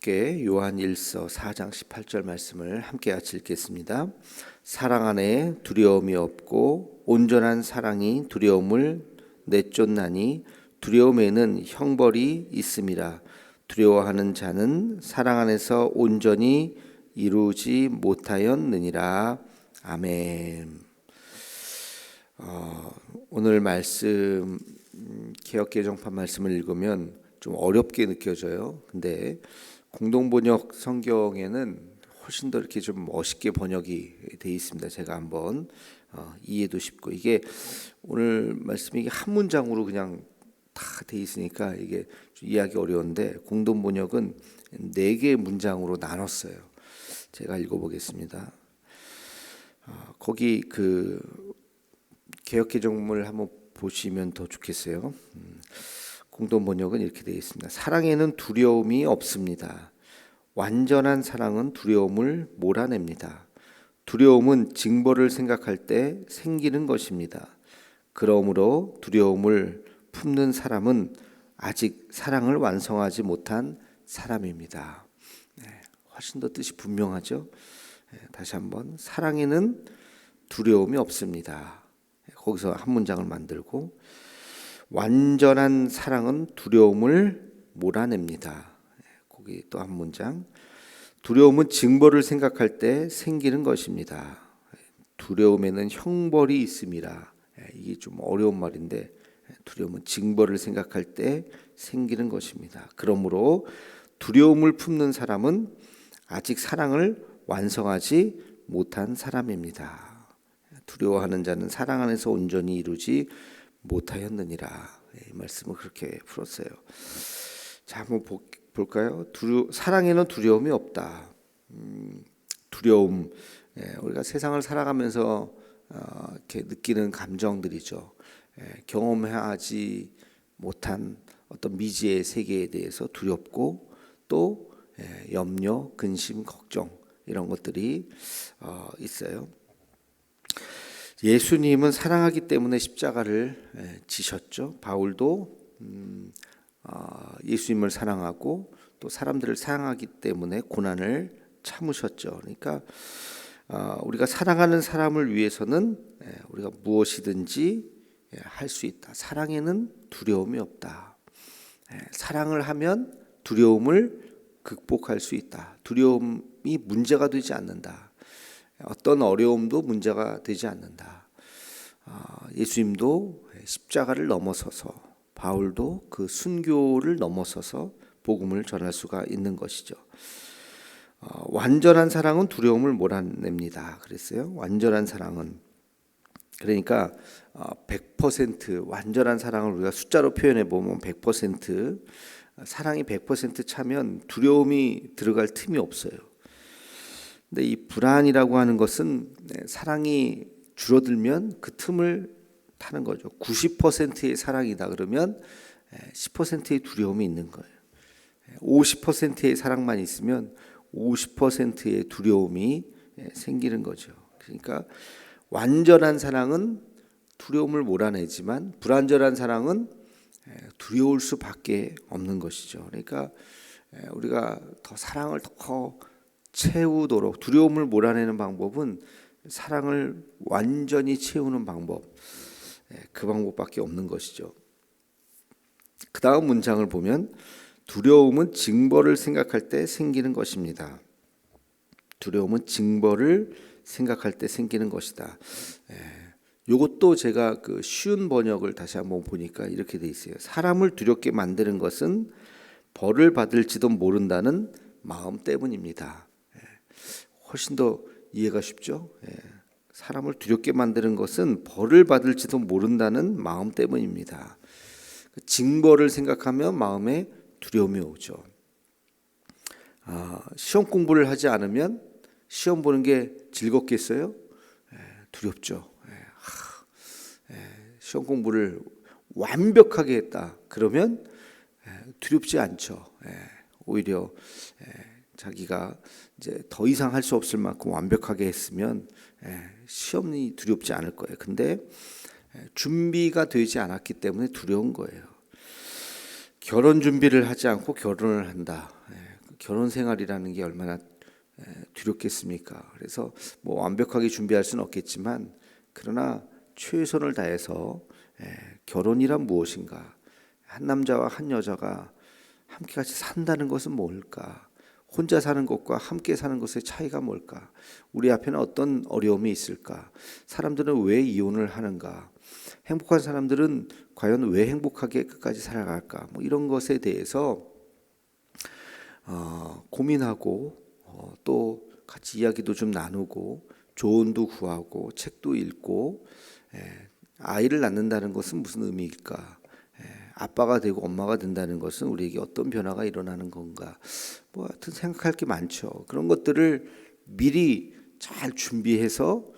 함께 요한일서 4장 18절 말씀을 함께 같이 읽겠습니다. 사랑 안에 두려움이 없고 온전한 사랑이 두려움을 내쫓나니 두려움에는 형벌이 있음이라. 두려워하는 자는 사랑 안에서 온전히 이루지 못하였느니라. 아멘. 오늘 말씀 개역개정판 말씀을 읽으면 좀 어렵게 느껴져요. 근데 공동번역 성경에는 훨씬 더 이렇게 좀 멋있게 번역이 돼 있습니다. 제가 한번 이해도 쉽고, 이게 오늘 말씀이 이게 한 문장으로 그냥 다 돼 있으니까 이게 좀 이해하기 어려운데, 공동번역은 4개의 문장으로 나눴어요. 제가 읽어보겠습니다. 거기 그 개역개정문을 한번 보시면 더 좋겠어요. 공동번역은 이렇게 되어 있습니다. 사랑에는 두려움이 없습니다. 완전한 사랑은 두려움을 몰아냅니다. 두려움은 징벌을 생각할 때 생기는 것입니다. 그러므로 두려움을 품는 사람은 아직 사랑을 완성하지 못한 사람입니다. 훨씬 더 뜻이 분명하죠. 다시 한번, 사랑에는 두려움이 없습니다. 거기서 한 문장을 만들고, 완전한 사랑은 두려움을 몰아냅니다. 거기 또 한 문장, 두려움은 징벌을 생각할 때 생기는 것입니다. 두려움에는 형벌이 있음이라. 이게 좀 어려운 말인데, 두려움은 징벌을 생각할 때 생기는 것입니다. 그러므로 두려움을 품는 사람은 아직 사랑을 완성하지 못한 사람입니다. 두려워하는 자는 사랑 안에서 온전히 이루지 못하였느니라. 이 말씀을 그렇게 풀었어요. 자, 한번 볼까요? 사랑에는 두려움이 없다. 두려움, 우리가 세상을 살아가면서 이렇게 느끼는 감정들이죠. 경험하지 못한 어떤 미지의 세계에 대해서 두렵고, 또 염려, 근심, 걱정, 이런 것들이 있어요. 예수님은 사랑하기 때문에 십자가를 지셨죠. 바울도 예수님을 사랑하고 또 사람들을 사랑하기 때문에 고난을 참으셨죠. 그러니까 우리가 사랑하는 사람을 위해서는 우리가 무엇이든지 할 수 있다. 사랑에는 두려움이 없다. 사랑을 하면 두려움을 극복할 수 있다. 두려움이 문제가 되지 않는다. 어떤 어려움도 문제가 되지 않는다. 예수님도 십자가를 넘어서서, 바울도 그 순교를 넘어서서 복음을 전할 수가 있는 것이죠. 완전한 사랑은 두려움을 몰아냅니다. 그랬어요. 완전한 사랑은, 그러니까 100% 완전한 사랑을 우리가 숫자로 표현해 보면 100%, 사랑이 100% 차면 두려움이 들어갈 틈이 없어요. 근데 이 불안이라고 하는 것은 사랑이 줄어들면 그 틈을 타는 거죠. 90%의 사랑이다 그러면 10%의 두려움이 있는 거예요. 50%의 사랑만 있으면 50%의 두려움이 생기는 거죠. 그러니까 완전한 사랑은 두려움을 몰아내지만 불완전한 사랑은 두려울 수밖에 없는 것이죠. 그러니까 우리가 더 사랑을 더 채우도록, 두려움을 몰아내는 방법은 사랑을 완전히 채우는 방법, 그 방법밖에 없는 것이죠. 그 다음 문장을 보면, 두려움은 징벌을 생각할 때 생기는 것입니다. 두려움은 징벌을 생각할 때 생기는 것이다. 이것도 제가 그 쉬운 번역을 다시 한번 보니까 이렇게 돼 있어요. 사람을 두렵게 만드는 것은 벌을 받을지도 모른다는 마음 때문입니다. 훨씬 더 이해가 쉽죠. 사람을 두렵게 만드는 것은 벌을 받을지도 모른다는 마음 때문입니다. 징벌을 생각하면 마음에 두려움이 오죠. 시험 공부를 하지 않으면 시험 보는 게 즐겁겠어요? 두렵죠. 시험 공부를 완벽하게 했다 그러면 두렵지 않죠. 오히려 자기가 이제 더 이상 할 수 없을 만큼 완벽하게 했으면 시험이 두렵지 않을 거예요. 근데 준비가 되지 않았기 때문에 두려운 거예요. 결혼 준비를 하지 않고 결혼을 한다. 결혼 생활이라는 게 얼마나 두렵겠습니까? 그래서 뭐 완벽하게 준비할 수는 없겠지만 그러나 최선을 다해서 결혼이란 무엇인가? 한 남자와 한 여자가 함께 같이 산다는 것은 뭘까? 혼자 사는 것과 함께 사는 것의 차이가 뭘까? 우리 앞에는 어떤 어려움이 있을까? 사람들은 왜 이혼을 하는가? 행복한 사람들은 과연 왜 행복하게 끝까지 살아갈까? 뭐 이런 것에 대해서 고민하고 또 같이 이야기도 좀 나누고 조언도 구하고 책도 읽고 아이를 낳는다는 것은 무슨 의미일까? 아빠가 되고 엄마가 된다는 것은 우리에게 어떤 변화가 일어나는 건가? 뭐 하여튼 생각할 게 많죠. 그런 것들을 미리 잘 준비해서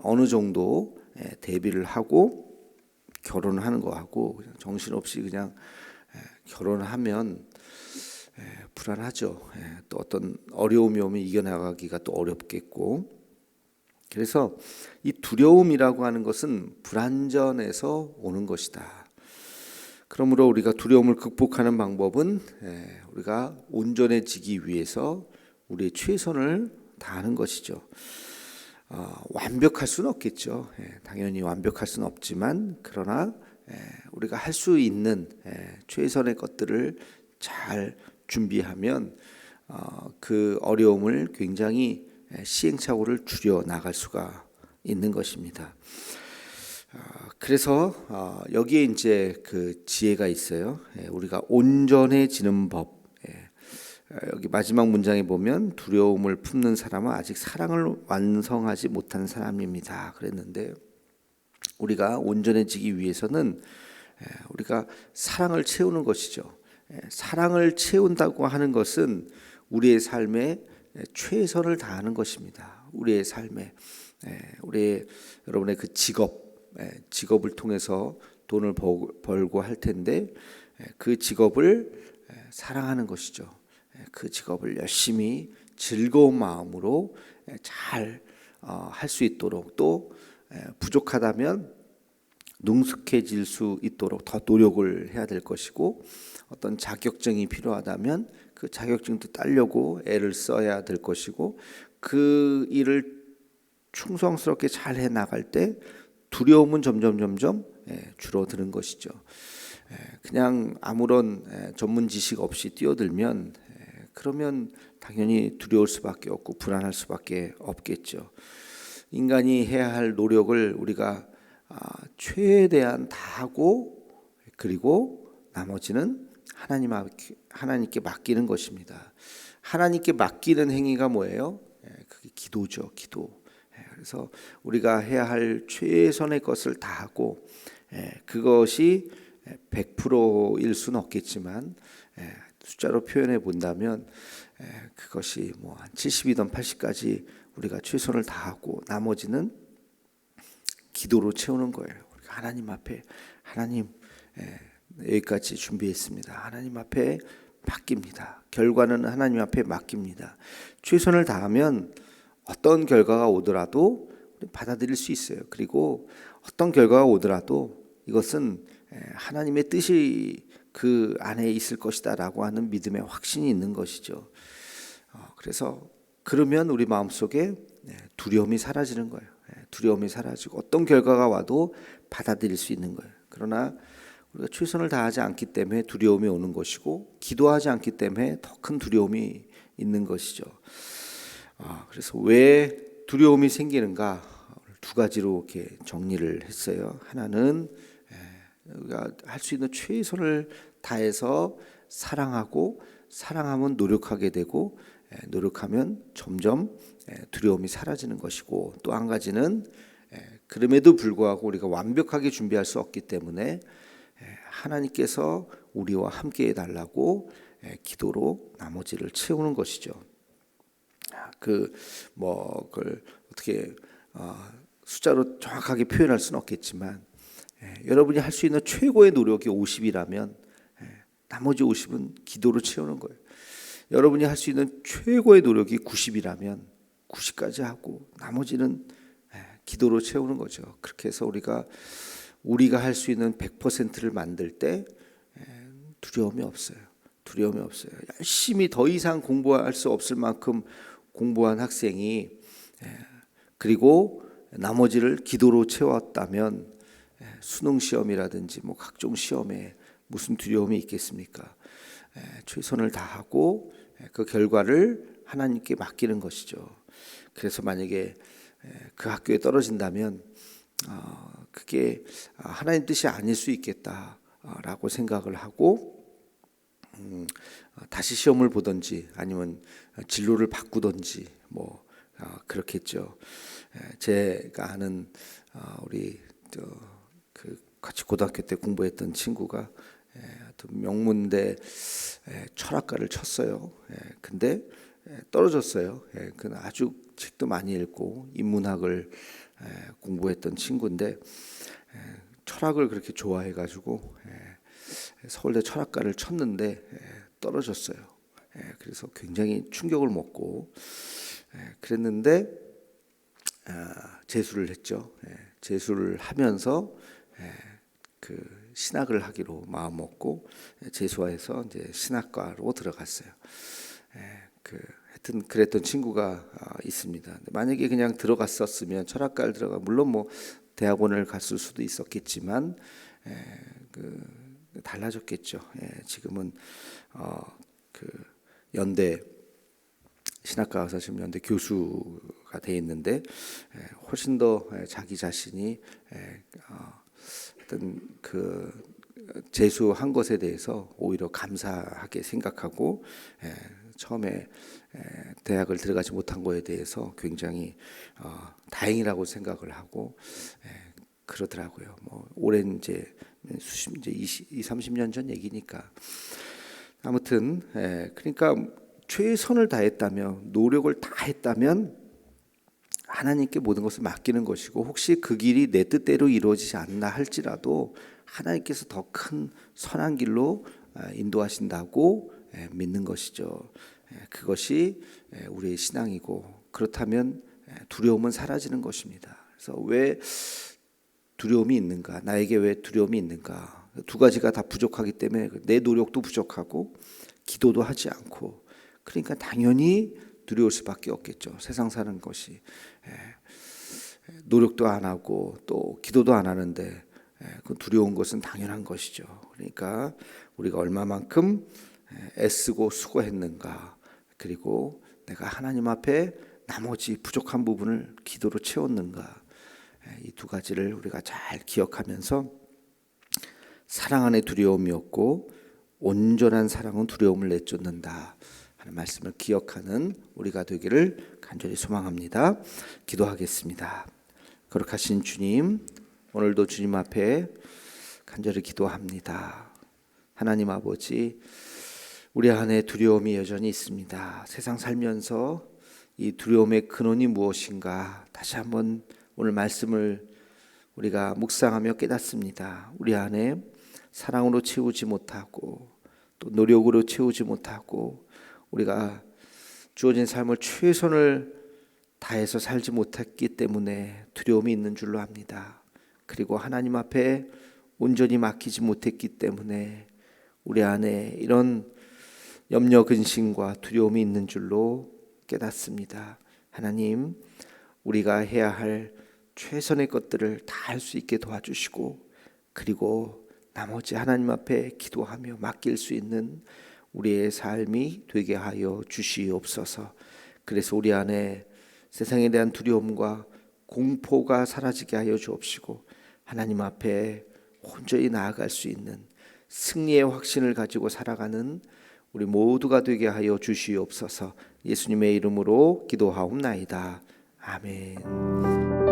어느 정도 대비를 하고 결혼을 하는 거하고 그냥 정신없이 그냥 결혼하면 불안하죠. 또 어떤 어려움이 오면 이겨나가기가 또 어렵겠고. 그래서 이 두려움이라고 하는 것은 불안전에서 오는 것이다. 그러므로 우리가 두려움을 극복하는 방법은 우리가 온전해지기 위해서 우리의 최선을 다하는 것이죠. 완벽할 수는 없겠죠. 당연히 완벽할 수는 없지만 그러나 우리가 할 수 있는 최선의 것들을 잘 준비하면 그 어려움을 굉장히 시행착오를 줄여 나갈 수가 있는 것입니다. 그래서 여기에 이제 그 지혜가 있어요. 우리가 온전해지는 법. 여기 마지막 문장에 보면 두려움을 품는 사람은 아직 사랑을 완성하지 못한 사람입니다. 그랬는데 우리가 온전해지기 위해서는 우리가 사랑을 채우는 것이죠. 사랑을 채운다고 하는 것은 우리의 삶에 최선을 다하는 것입니다. 우리의 삶에 여러분의 그 직업을 통해서 돈을 벌고 할 텐데 그 직업을 사랑하는 것이죠. 그 직업을 열심히 즐거운 마음으로 잘 할 수 있도록 또 부족하다면 능숙해질 수 있도록 더 노력을 해야 될 것이고 어떤 자격증이 필요하다면 그 자격증도 따려고 애를 써야 될 것이고 그 일을 충성스럽게 잘 해 나갈 때 두려움은 점점 줄어드는 것이죠. 그냥 아무런 전문 지식 없이 뛰어들면 그러면 당연히 두려울 수밖에 없고 불안할 수밖에 없겠죠. 인간이 해야 할 노력을 우리가 최대한 다하고 그리고 나머지는 하나님께 맡기는 것입니다. 하나님께 맡기는 행위가 뭐예요? 그게 기도죠. 기도. 그래서 우리가 해야 할 최선의 것을 다하고 그것이 100%일 수는 없겠지만 숫자로 표현해 본다면 그것이 뭐 한 70이든 80까지 우리가 최선을 다하고 나머지는 기도로 채우는 거예요. 하나님 앞에 하나님 여기까지 준비했습니다. 하나님 앞에 맡깁니다. 결과는 하나님 앞에 맡깁니다. 최선을 다하면 어떤 결과가 오더라도 받아들일 수 있어요. 그리고 어떤 결과가 오더라도 이것은 하나님의 뜻이 그 안에 있을 것이다라고 하는 믿음의 확신이 있는 것이죠. 그래서 그러면 우리 마음속에 두려움이 사라지는 거예요. 두려움이 사라지고 어떤 결과가 와도 받아들일 수 있는 거예요. 그러나 우리가 최선을 다하지 않기 때문에 두려움이 오는 것이고 기도하지 않기 때문에 더 큰 두려움이 있는 것이죠. 그래서 왜 두려움이 생기는가 두 가지로 이렇게 정리를 했어요. 하나는 우리가 할 수 있는 최선을 다해서 사랑하고 사랑하면 노력하게 되고 노력하면 점점 두려움이 사라지는 것이고 또 한 가지는 그럼에도 불구하고 우리가 완벽하게 준비할 수 없기 때문에 하나님께서 우리와 함께 해달라고 기도로 나머지를 채우는 것이죠. 그걸 어떻게 숫자로 정확하게 표현할 수는 없겠지만 여러분이 할 수 있는 최고의 노력이 50이라면 나머지 50은 기도로 채우는 거예요. 여러분이 할 수 있는 최고의 노력이 90이라면 90까지 하고 나머지는 기도로 채우는 거죠. 그렇게 해서 우리가 할 수 있는 100%를 만들 때 두려움이 없어요. 두려움이 없어요. 열심히 더 이상 공부할 수 없을 만큼 공부한 학생이 그리고 나머지를 기도로 채웠다면 수능 시험이라든지 뭐 각종 시험에 무슨 두려움이 있겠습니까? 최선을 다하고 그 결과를 하나님께 맡기는 것이죠. 그래서 만약에 그 학교에 떨어진다면 그게 하나님 뜻이 아닐 수 있겠다라고 생각을 하고 다시 시험을 보든지 아니면 진로를 바꾸든지 뭐 그렇겠죠. 제가 아는 우리 그 같이 고등학교 때 공부했던 친구가 명문대 철학과를 쳤어요. 근데 떨어졌어요. 그는 아주 책도 많이 읽고 인문학을 공부했던 친구인데 철학을 그렇게 좋아해가지고 서울대 철학과를 쳤는데 떨어졌어요. 그래서 굉장히 충격을 먹고 그랬는데 재수를 했죠. 재수를 하면서 그 신학을 하기로 마음 먹고 재수해서 이제 신학과로 들어갔어요. 하여튼 그랬던 친구가 있습니다. 만약에 그냥 들어갔었으면 철학과를 들어가 물론 뭐 대학원을 갔을 수도 있었겠지만 달라졌겠죠. 지금은 그 연대 신학과 가서 지금 연대 교수가 돼 있는데 훨씬 더 자기 자신이 어떤 그 재수한 것에 대해서 오히려 감사하게 생각하고 처음에 대학을 들어가지 못한 거에 대해서 굉장히 다행이라고 생각을 하고 그러더라고요. 뭐 오랜 이제 30년 전 얘기니까 아무튼 그러니까 최선을 다했다면 노력을 다 했다면 하나님께 모든 것을 맡기는 것이고 혹시 그 길이 내 뜻대로 이루어지지 않나 할지라도 하나님께서 더 큰 선한 길로 인도하신다고 믿는 것이죠. 그것이 우리의 신앙이고 그렇다면 두려움은 사라지는 것입니다. 그래서 왜 두려움이 있는가? 나에게 왜 두려움이 있는가? 두 가지가 다 부족하기 때문에 내 노력도 부족하고 기도도 하지 않고 그러니까 당연히 두려울 수밖에 없겠죠. 세상 사는 것이 노력도 안 하고 또 기도도 안 하는데 그 두려운 것은 당연한 것이죠. 그러니까 우리가 얼마만큼 애쓰고 수고했는가 그리고 내가 하나님 앞에 나머지 부족한 부분을 기도로 채웠는가 이 두 가지를 우리가 잘 기억하면서 사랑 안에 두려움이 없고 온전한 사랑은 두려움을 내쫓는다 하는 말씀을 기억하는 우리가 되기를 간절히 소망합니다. 기도하겠습니다. 거룩하신 주님, 오늘도 주님 앞에 간절히 기도합니다. 하나님 아버지, 우리 안에 두려움이 여전히 있습니다. 세상 살면서 이 두려움의 근원이 무엇인가 다시 한번 오늘 말씀을 우리가 묵상하며 깨닫습니다. 우리 안에 사랑으로 채우지 못하고 또 노력으로 채우지 못하고 우리가 주어진 삶을 최선을 다해서 살지 못했기 때문에 두려움이 있는 줄로 압니다. 그리고 하나님 앞에 온전히 맡기지 못했기 때문에 우리 안에 이런 염려 근심과 두려움이 있는 줄로 깨닫습니다. 하나님, 우리가 해야 할 최선의 것들을 다 할 수 있게 도와주시고 그리고 나머지 하나님 앞에 기도하며 맡길 수 있는 우리의 삶이 되게 하여 주시옵소서. 그래서 우리 안에 세상에 대한 두려움과 공포가 사라지게 하여 주옵시고 하나님 앞에 온전히 나아갈 수 있는 승리의 확신을 가지고 살아가는 우리 모두가 되게 하여 주시옵소서. 예수님의 이름으로 기도하옵나이다. 아멘.